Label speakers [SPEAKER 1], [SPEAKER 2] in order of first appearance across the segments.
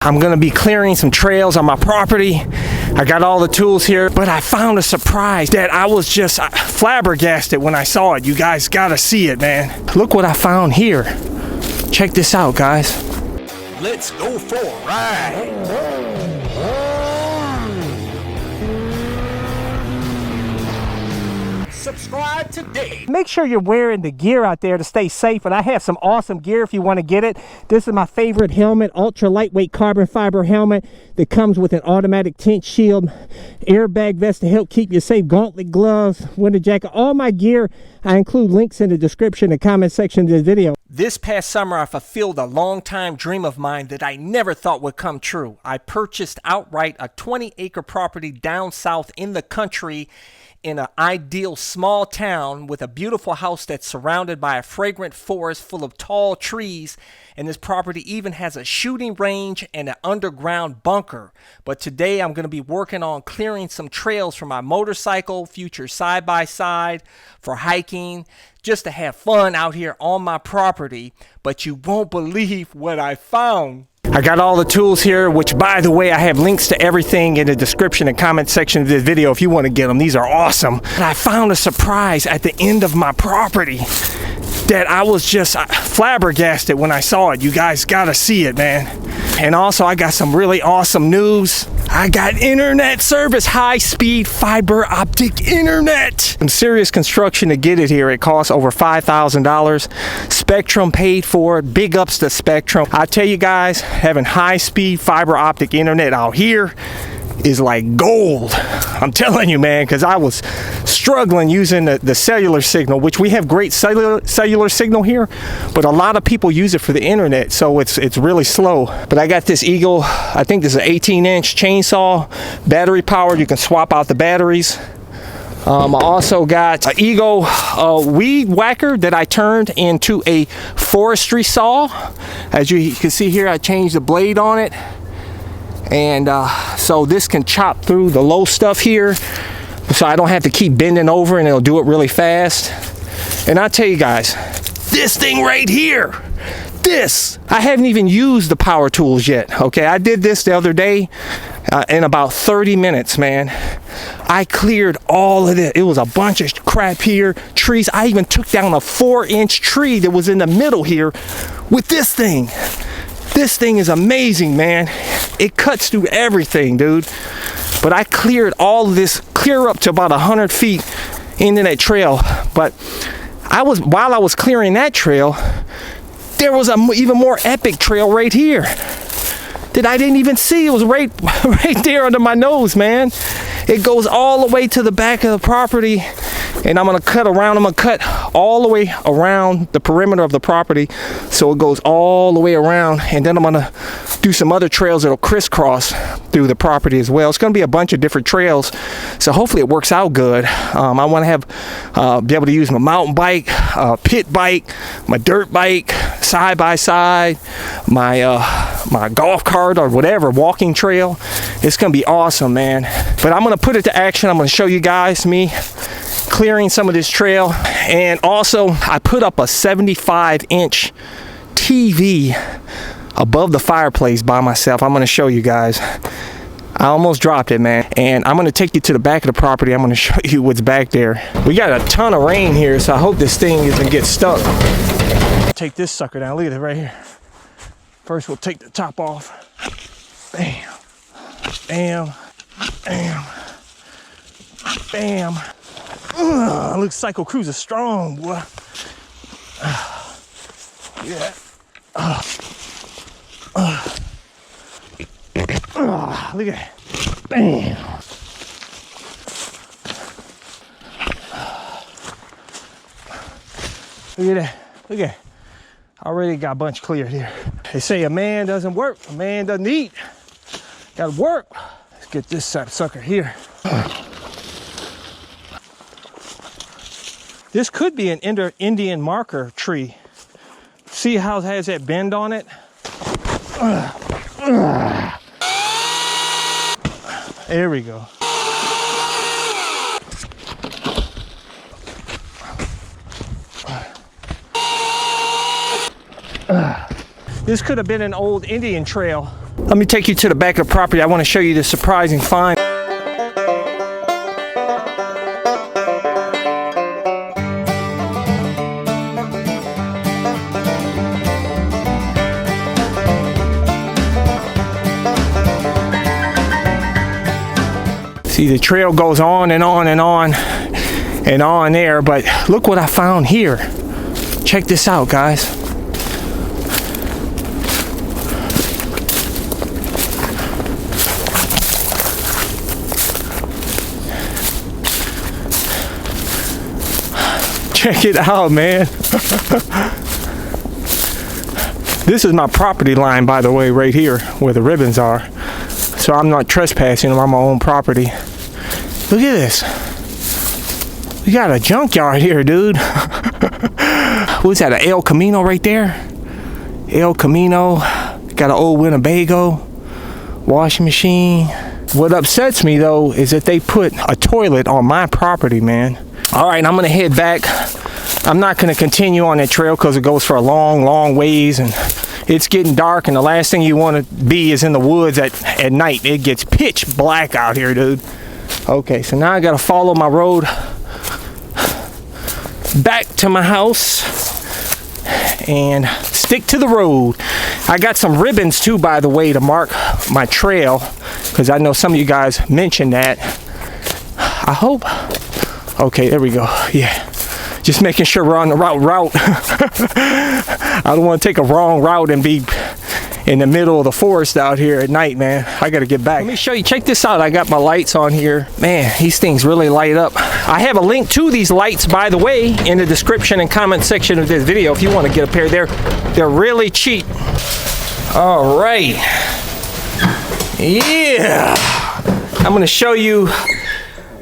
[SPEAKER 1] I'm gonna be clearing some trails on my property. I got all the tools here, but I found a surprise that I was just flabbergasted when I saw it. You guys gotta see it, man. Look what I found here. Check this out, guys.
[SPEAKER 2] Let's go for a ride. Subscribe today.
[SPEAKER 1] Make sure you're wearing the gear out there to stay safe, and I have some awesome gear if you want to get it. This is my favorite helmet, ultra lightweight carbon fiber helmet that comes with an automatic tent shield, airbag vest to help keep you safe, gauntlet gloves, winter jacket, all my gear. I include links in the description and comment section of this video. This past summer, I fulfilled a long-time dream of mine that I never thought would come true. I purchased outright a 20-acre property down south in the country in an ideal small town with a beautiful house that's surrounded by a fragrant forest full of tall trees, and this property even has a shooting range and an underground bunker. But today I'm going to be working on clearing some trails for my motorcycle, future side-by-side, for hiking, just to have fun out here on my property. But you won't believe what I found. I got all the tools here, which, by the way, I have links to everything in the description and comment section of this video if you want to get them. These are awesome. And I found a surprise at the end of my property that I was just flabbergasted when I saw it. You guys gotta see it, man. And also, I got some really awesome news. I got internet service, high-speed fiber optic internet. Some serious construction to get it here. It costs over $5,000. Spectrum paid for it. Big ups to Spectrum. I tell you guys, having high-speed fiber optic internet out here is like gold. I'm telling you, man, because I was struggling using the cellular signal, which we have great cellular signal here, but a lot of people use it for the internet, so it's really slow. But I got this Eagle, I think this is an 18-inch chainsaw, battery powered. You can swap out the batteries. I also got an Eagle weed whacker that I turned into a forestry saw. As you can see here, I changed the blade on it. And so this can chop through the low stuff here, so I don't have to keep bending over, and it'll do it really fast. And I'll tell you guys, this thing right here, I haven't even used the power tools yet. Okay, I did this the other day in about 30 minutes, man. I cleared all of it. It was a bunch of crap here, trees. I even took down a 4-inch tree that was in the middle here with this thing. This thing is amazing, man. It cuts through everything, dude. But I cleared all of this, clear up to about 100 feet into that trail. But while I was clearing that trail, there was an even more epic trail right here that I didn't even see. It was right there under my nose, man. It goes all the way to the back of the property, and I'm gonna cut around. I'm gonna cut all the way around the perimeter of the property, so it goes all the way around, and then I'm gonna do some other trails that'll crisscross through the property as well. It's gonna be a bunch of different trails, so hopefully it works out good. I want to be able to use my mountain bike, pit bike, my dirt bike, side by side, my golf cart or whatever, walking trail. It's gonna be awesome, man. But I'm gonna put it to action. I'm gonna show you guys me clearing some of this trail. And also, I put up a 75-inch TV above the fireplace by myself. I'm gonna show you guys. I almost dropped it, man. And I'm gonna take you to the back of the property. I'm gonna show you what's back there. We got a ton of rain here, so I hope this thing doesn't get stuck. Take this sucker down. Look at it right here. First, we'll take the top off. Bam, bam, bam, bam. Looks CycleCruza strong, boy. Yeah. Look at that. Bam. Look at that. Look at that. Already got a bunch cleared here. They say a man doesn't work, a man doesn't eat. Gotta work. Let's get this sucker here. This could be an Indian marker tree. See how it has that bend on it? There we go. This could have been an old Indian trail. Let me take you to the back of the property. I want to show you this surprising find. See, the trail goes on and on and on and on there, but look what I found here. Check this out, guys. Check it out, man. This is my property line, by the way, right here where the ribbons are. So I'm not trespassing on my own property. Look at this. We got a junkyard here, dude. What's that, an El Camino right there? El Camino. Got an old Winnebago. Washing machine. What upsets me, though, is that they put a toilet on my property, man. All right, I'm gonna head back. I'm not gonna continue on that trail because it goes for a long, long ways, and it's getting dark, and the last thing you want to be is in the woods at night. It gets pitch black out here, dude. Okay, so now I gotta follow my road back to my house and stick to the road. I got some ribbons too, by the way, to mark my trail, because I know some of you guys mentioned that. I hope. Okay, there we go. Yeah. Just making sure we're on the route. I don't want to take a wrong route and be in the middle of the forest out here at night, man. I got to get back. Let me show you. Check this out. I got my lights on here. Man, these things really light up. I have a link to these lights, by the way, in the description and comment section of this video if you want to get a pair. They're really cheap. All right. Yeah. I'm going to show you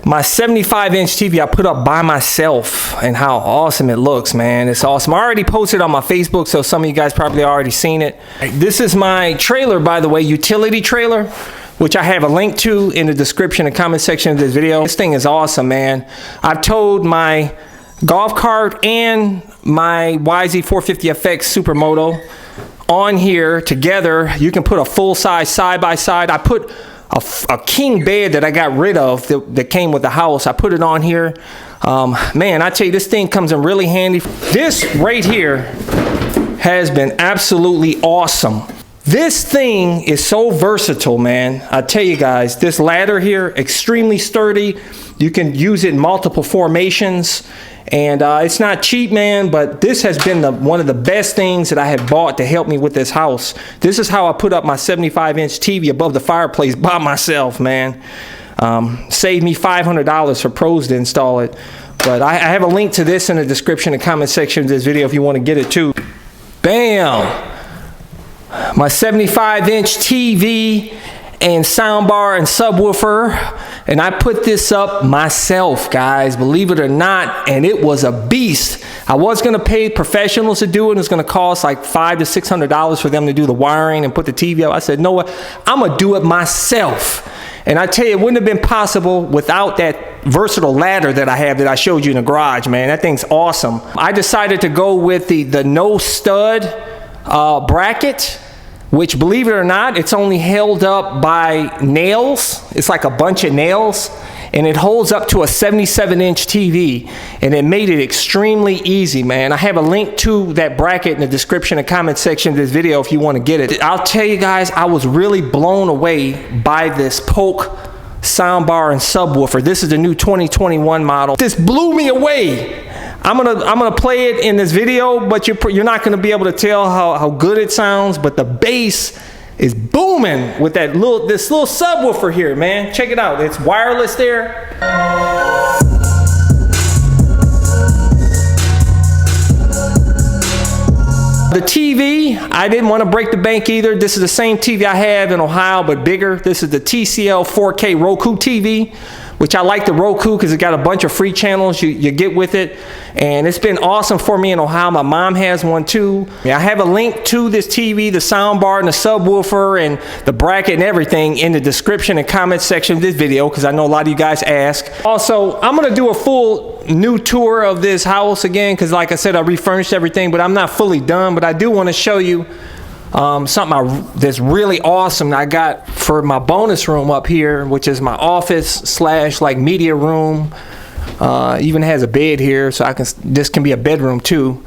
[SPEAKER 1] my 75-inch TV I put up by myself and how awesome it looks, man. It's awesome. I already posted on my Facebook, so some of you guys probably already seen it. This is my trailer, by the way, utility trailer, which I have a link to in the description and comment section of this video. This thing is awesome, man. I've towed my golf cart and my YZ450FX Supermoto on here together. You can put a full-size side-by-side. I put a king bed that I got rid of that came with the house. I put it on here. Man, I tell you, this thing comes in really handy. This right here has been absolutely awesome. This thing is so versatile, man. I tell you guys, this ladder here, extremely sturdy. You can use it in multiple formations. And it's not cheap, man, but this has been one of the best things that I have bought to help me with this house. This is how I put up my 75-inch TV above the fireplace by myself, man. Saved me $500 for pros to install it. But I have a link to this in the description and comment section of this video if you want to get it too. Bam! My 75-inch TV and soundbar and subwoofer, and I put this up myself, guys, believe it or not, and it was a beast. I was going to pay professionals to do it. It was going to cost like $500 to $600 for them to do the wiring and put the TV up. I said, no, what? I'm going to do it myself. And I tell you, it wouldn't have been possible without that versatile ladder that I have that I showed you in the garage, man. That thing's awesome. I decided to go with the no stud bracket, which, believe it or not, it's only held up by nails. It's like a bunch of nails, and it holds up to a 77-inch TV, and it made it extremely easy, man. I have a link to that bracket in the description and comment section of this video if you want to get it. I'll tell you guys, I was really blown away by this Polk soundbar and subwoofer. This is the new 2021 model. This blew me away. I'm gonna play it in this video, but you're not gonna be able to tell how good it sounds. But the bass is booming with this little subwoofer here, man. Check it out. It's wireless there. The TV, I didn't want to break the bank either. This is the same TV I have in Ohio, but bigger. This is the TCL 4K Roku TV, which I like the Roku because it got a bunch of free channels you get with it. And it's been awesome for me in Ohio. My mom has one too. I have a link to this TV, the soundbar and the subwoofer and the bracket and everything in the description and comment section of this video because I know a lot of you guys ask. Also, I'm going to do a full new tour of this house again because like I said, I refurnished everything, but I'm not fully done. But I do want to show you
[SPEAKER 3] something that's really awesome I got for my bonus room up here, which is my office slash like media room. Even has a bed here, so this can be a bedroom too.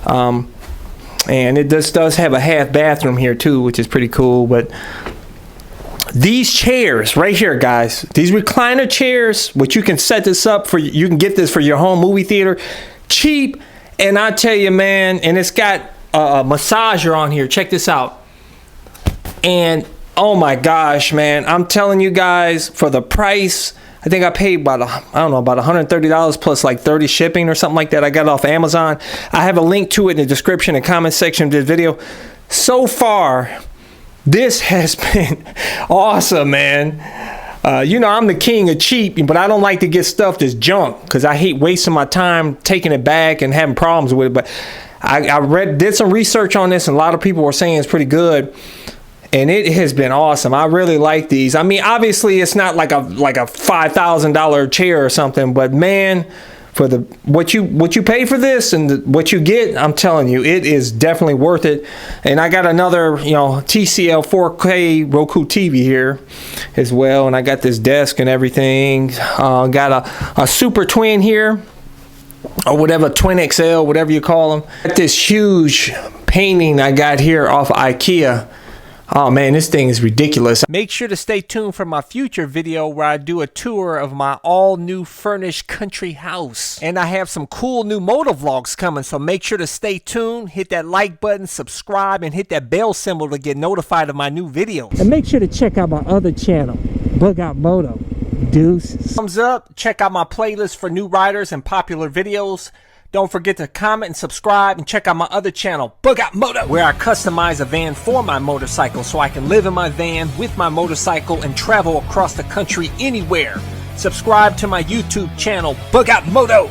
[SPEAKER 3] And it does have a half bathroom here too, which is pretty cool. But these chairs right here, guys, these recliner chairs, which you can set this up for, you can get this for your home movie theater, cheap. And I tell you, man, and it's got a massager on here. Check this out. And oh my gosh, man, I'm telling you guys, for the price, I think I paid about, I don't know, about $130 plus like 30 shipping or something like that. I got it off Amazon. I have a link to it in the description and comment section of this video. So far, this has been awesome, man. You know, I'm the king of cheap, but I don't like to get stuff that's junk because I hate wasting my time taking it back and having problems with it. But I did some research on this, and a lot of people were saying it's pretty good. And it has been awesome. I really like these. I mean, obviously, it's not like a $5,000 chair or something, but man, for the what you pay for this and what you get, I'm telling you, it is definitely worth it. And I got another, you know, TCL 4K Roku TV here as well, and I got this desk and everything. Got a Super Twin here, or whatever, Twin XL, whatever you call them. Got this huge painting I got here off IKEA. Oh man, this thing is ridiculous.
[SPEAKER 1] Make sure to stay tuned for my future video where I do a tour of my all new furnished country house. And I have some cool new motor vlogs coming, so make sure to stay tuned, hit that like button, subscribe, and hit that bell symbol to get notified of my new videos. And make sure to check out my other channel, Bug Out Moto. Deuce. Thumbs up, check out my playlist for new riders and popular videos. Don't forget to comment and subscribe, and check out my other channel, Bug Out Moto, where I customize a van for my motorcycle so I can live in my van with my motorcycle and travel across the country anywhere. Subscribe to my YouTube channel, Bug Out Moto.